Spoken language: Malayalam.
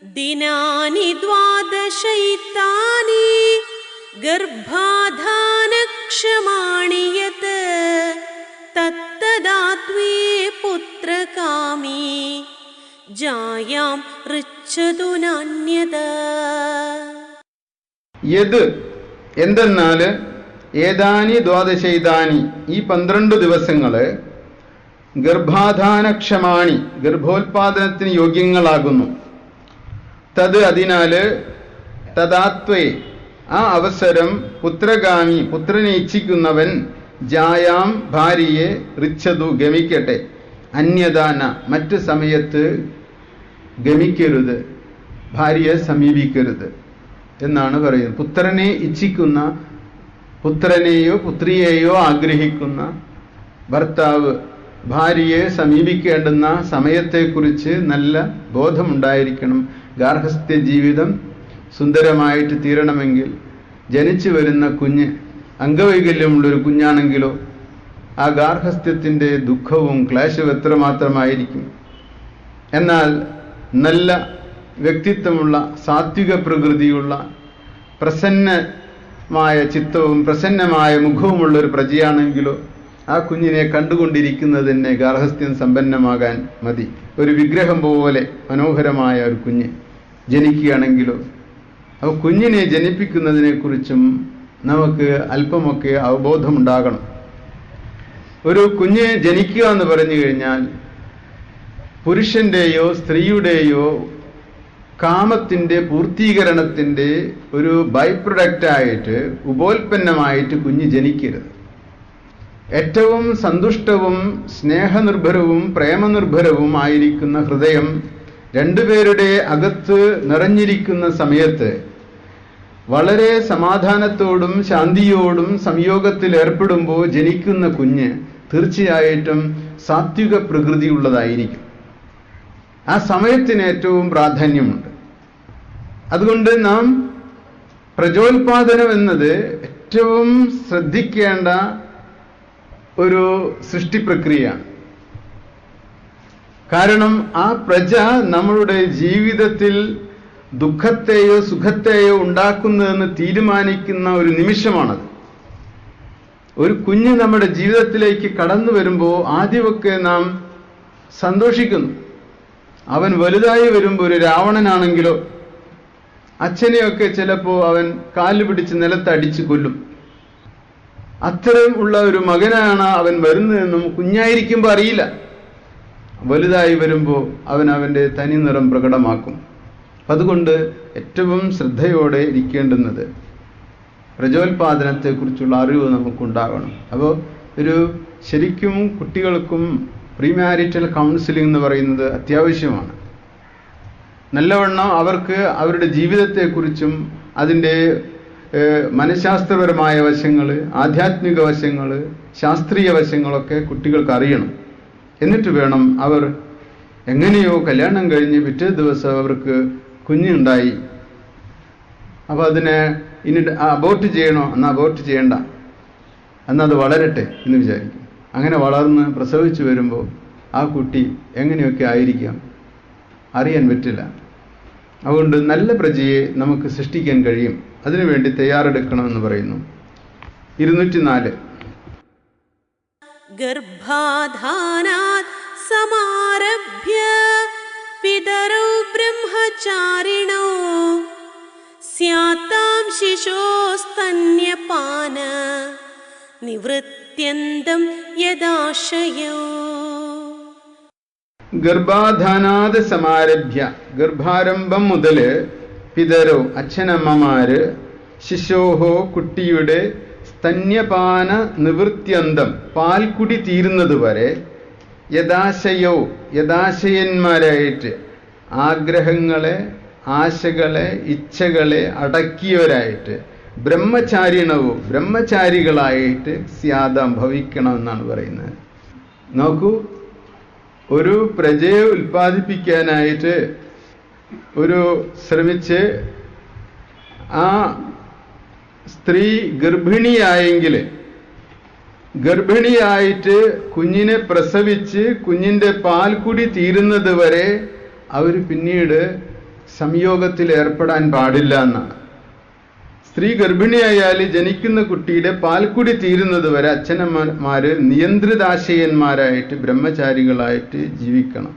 ദിനാനി ദ്വാദശൈതാനി ഗർഭാധാനക്ഷമാണി യത് തത്തദാത്വേ പുത്രകാമീ ജായാം ഋച്ഛതു നാന്യത. യത് എന്തെന്നാൽ ഏതാനി ദ്വാദശൈതാനി ഈ 12 ദിവസങ്ങള് ഗർഭാധാനക്ഷമാണി ഗർഭോത്പാദനത്തിന് യോഗ്യങ്ങളാകുന്നു. തത് അതിനാല് തദാത്വേ ആ അവസരം പുത്രഗാമി പുത്രനെ ഇച്ഛിക്കുന്നവൻ ജായാം ഭാര്യയെ ഋച്ഛതു ഗമിക്കട്ടെ, അന്യദാന മറ്റ് സമയത്ത് ഗമിക്കരുത്, ഭാര്യയെ സമീപിക്കരുത് എന്നാണ് പറയുന്നത്. പുത്രനെ ഇച്ഛിക്കുന്ന, പുത്രനെയോ പുത്രിയെയോ ആഗ്രഹിക്കുന്ന ഭർത്താവ് ഭാര്യയെ സമീപിക്കേണ്ടുന്ന സമയത്തെക്കുറിച്ച് നല്ല ബോധമുണ്ടായിരിക്കണം. ഗാർഹസ്ഥ്യ ജീവിതം സുന്ദരമായിട്ട് തീരണമെങ്കിൽ ജനിച്ചു വരുന്ന കുഞ്ഞ് അംഗവൈകല്യമുള്ളൊരു കുഞ്ഞാണെങ്കിലോ ആ ഗാർഹസ്ഥ്യത്തിൻ്റെ ദുഃഖവും ക്ലേശവും എത്രമാത്രമായിരിക്കും. എന്നാൽ നല്ല വ്യക്തിത്വമുള്ള സാത്വിക പ്രകൃതിയുള്ള പ്രസന്നമായ ചിത്തവും പ്രസന്നമായ മുഖവുമുള്ളൊരു പ്രജയാണെങ്കിലോ ആ കുഞ്ഞിനെ കണ്ടുകൊണ്ടിരിക്കുന്നത് തന്നെ ഗാർഹസ്ഥ്യം സമ്പന്നമാകാൻ മതി. ഒരു വിഗ്രഹം പോലെ മനോഹരമായ ഒരു കുഞ്ഞ് ജനിക്കുകയാണെങ്കിലോ അപ്പോൾ കുഞ്ഞിനെ ജനിപ്പിക്കുന്നതിനെക്കുറിച്ചും നമുക്ക് അല്പമൊക്കെ അവബോധമുണ്ടാകണം. ഒരു കുഞ്ഞ് ജനിക്കുക എന്ന് പറഞ്ഞു കഴിഞ്ഞാൽ പുരുഷൻ്റെയോ സ്ത്രീയുടെയോ കാമത്തിൻ്റെ പൂർത്തീകരണത്തിൻ്റെ ഒരു ബൈ പ്രൊഡക്റ്റായിട്ട് ഉപോൽപ്പന്നമായിട്ട് കുഞ്ഞ് ജനിക്കരുത്. ഏറ്റവും സന്തുഷ്ടവും സ്നേഹനിർഭരവും പ്രേമനിർഭരവും ആയിരിക്കുന്ന ഹൃദയം രണ്ടുപേരുടെ അകത്ത് നിറഞ്ഞിരിക്കുന്ന സമയത്ത് വളരെ സമാധാനത്തോടും ശാന്തിയോടും സംയോഗത്തിൽ ഏർപ്പെടുമ്പോൾ ജനിക്കുന്ന കുഞ്ഞ് തീർച്ചയായിട്ടും സാത്വിക പ്രകൃതിയുള്ളതായിരിക്കും. ആ സമയത്തിന് ഏറ്റവും പ്രാധാന്യമുണ്ട്. അതുകൊണ്ട് നാം പ്രജോത്പാദനം എന്നത് ഏറ്റവും ശ്രദ്ധിക്കേണ്ട ഒരു സൃഷ്ടിപ്രക്രിയയാണ്. കാരണം ആ പ്രജ നമ്മളുടെ ജീവിതത്തിൽ ദുഃഖത്തെയോ സുഖത്തെയോ ഉണ്ടാക്കുന്നതെന്ന് തീരുമാനിക്കുന്ന ഒരു നിമിഷമാണത്. ഒരു കുഞ്ഞ് നമ്മുടെ ജീവിതത്തിലേക്ക് കടന്നു വരുമ്പോൾ ആദ്യമൊക്കെ നാം സന്തോഷിക്കുന്നു. അവൻ വലുതായി വരുമ്പോൾ ഒരു രാവണനാണെങ്കിലോ അച്ഛനെയൊക്കെ ചിലപ്പോൾ അവൻ കാല് പിടിച്ച് നിലത്തടിച്ച് കൊല്ലും. അത്തരം ഉള്ള ഒരു മകനാണ് അവൻ വരുന്നതെന്നും കുഞ്ഞായിരിക്കുമ്പോൾ അറിയില്ല. വലുതായി വരുമ്പോൾ അവൻ അവൻ്റെ തനി നിറം പ്രകടമാക്കും. അതുകൊണ്ട് ഏറ്റവും ശ്രദ്ധയോടെ ഇരിക്കേണ്ടുന്നത് പ്രജോത്പാദനത്തെക്കുറിച്ചുള്ള അറിവ് നമുക്കുണ്ടാകണം. അപ്പോൾ ഒരു ശരിക്കും കുട്ടികൾക്കും പ്രീമാരിറ്റൽ കൗൺസിലിംഗ് എന്ന് പറയുന്നത് അത്യാവശ്യമാണ്. നല്ലവണ്ണം അവർക്ക് അവരുടെ ജീവിതത്തെക്കുറിച്ചും അതിൻ്റെ മനഃശാസ്ത്രപരമായ വശങ്ങൾ, ആധ്യാത്മിക വശങ്ങൾ, ശാസ്ത്രീയ വശങ്ങളൊക്കെ കുട്ടികൾക്ക് അറിയണം. എന്നിട്ട് വേണം അവർ എങ്ങനെയോ കല്യാണം കഴിഞ്ഞ് പിറ്റേ ദിവസം അവർക്ക് കുഞ്ഞുണ്ടായി, അപ്പോൾ അതിനെ ഇനി അബോർട്ട് ചെയ്യണോ, എന്നാൽ അബോർട്ട് ചെയ്യണ്ട, എന്നാൽ അത് വളരട്ടെ എന്ന് വിചാരിക്കും. അങ്ങനെ വളർന്ന് പ്രസവിച്ചു വരുമ്പോൾ ആ കുട്ടി എങ്ങനെയൊക്കെ ആയിരിക്കാം അറിയാൻ പറ്റില്ല. അതുകൊണ്ട് നല്ല പ്രജയെ നമുക്ക് സൃഷ്ടിക്കാൻ കഴിയും. അതിനുവേണ്ടി തയ്യാറെടുക്കണമെന്ന് പറയുന്നു. 204 ഗർഭാധാനാത് സമാരഭ്യ പിതരൗ ബ്രഹ്മചാരിണോ സ്യാതാം ശിശോസ്തന്യപാന നിവൃത്യന്തം യദാശയോ. ഗർഭാധാനാത് സമാരഭ്യ ഗർഭാരംഭം മുതൽ പിതരോ അച്ഛനമ്മമാര് ശിശോഹോ കുട്ടിയുടെ സ്തന്യപാന നിവൃത്യന്തം പാൽക്കുടി തീരുന്നത് വരെ യദാശയോ യദാശയന്മാരായിട്ട് ആഗ്രഹങ്ങളെ ആശകളെ ഇച്ഛകളെ അടക്കിയവരായിട്ട് ബ്രഹ്മചാരിണവും ബ്രഹ്മചാരികളായിട്ട് സ്യാദം ഭവിക്കണമെന്നാണ് പറയുന്നത്. നോക്കൂ, ഒരു പ്രജയെ ഉൽപ്പാദിപ്പിക്കാനായിട്ട് ഒരു ശ്രമിച്ച് ആ സ്ത്രീ ഗർഭിണിയായെങ്കിൽ ഗർഭിണിയായിട്ട് കുഞ്ഞിനെ പ്രസവിച്ച് കുഞ്ഞിൻ്റെ പാൽക്കുടി തീരുന്നത് വരെ അവർ പിന്നീട് സംയോഗത്തിൽ ഏർപ്പെടാൻ പാടില്ല എന്നാണ്. സ്ത്രീ ഗർഭിണിയായാൽ ജനിക്കുന്ന കുട്ടിയുടെ പാൽക്കുടി തീരുന്നത് വരെ അച്ഛനമ്മമാര് നിയന്ത്രിതാശയന്മാരായിട്ട് ബ്രഹ്മചാരികളായിട്ട് ജീവിക്കണം.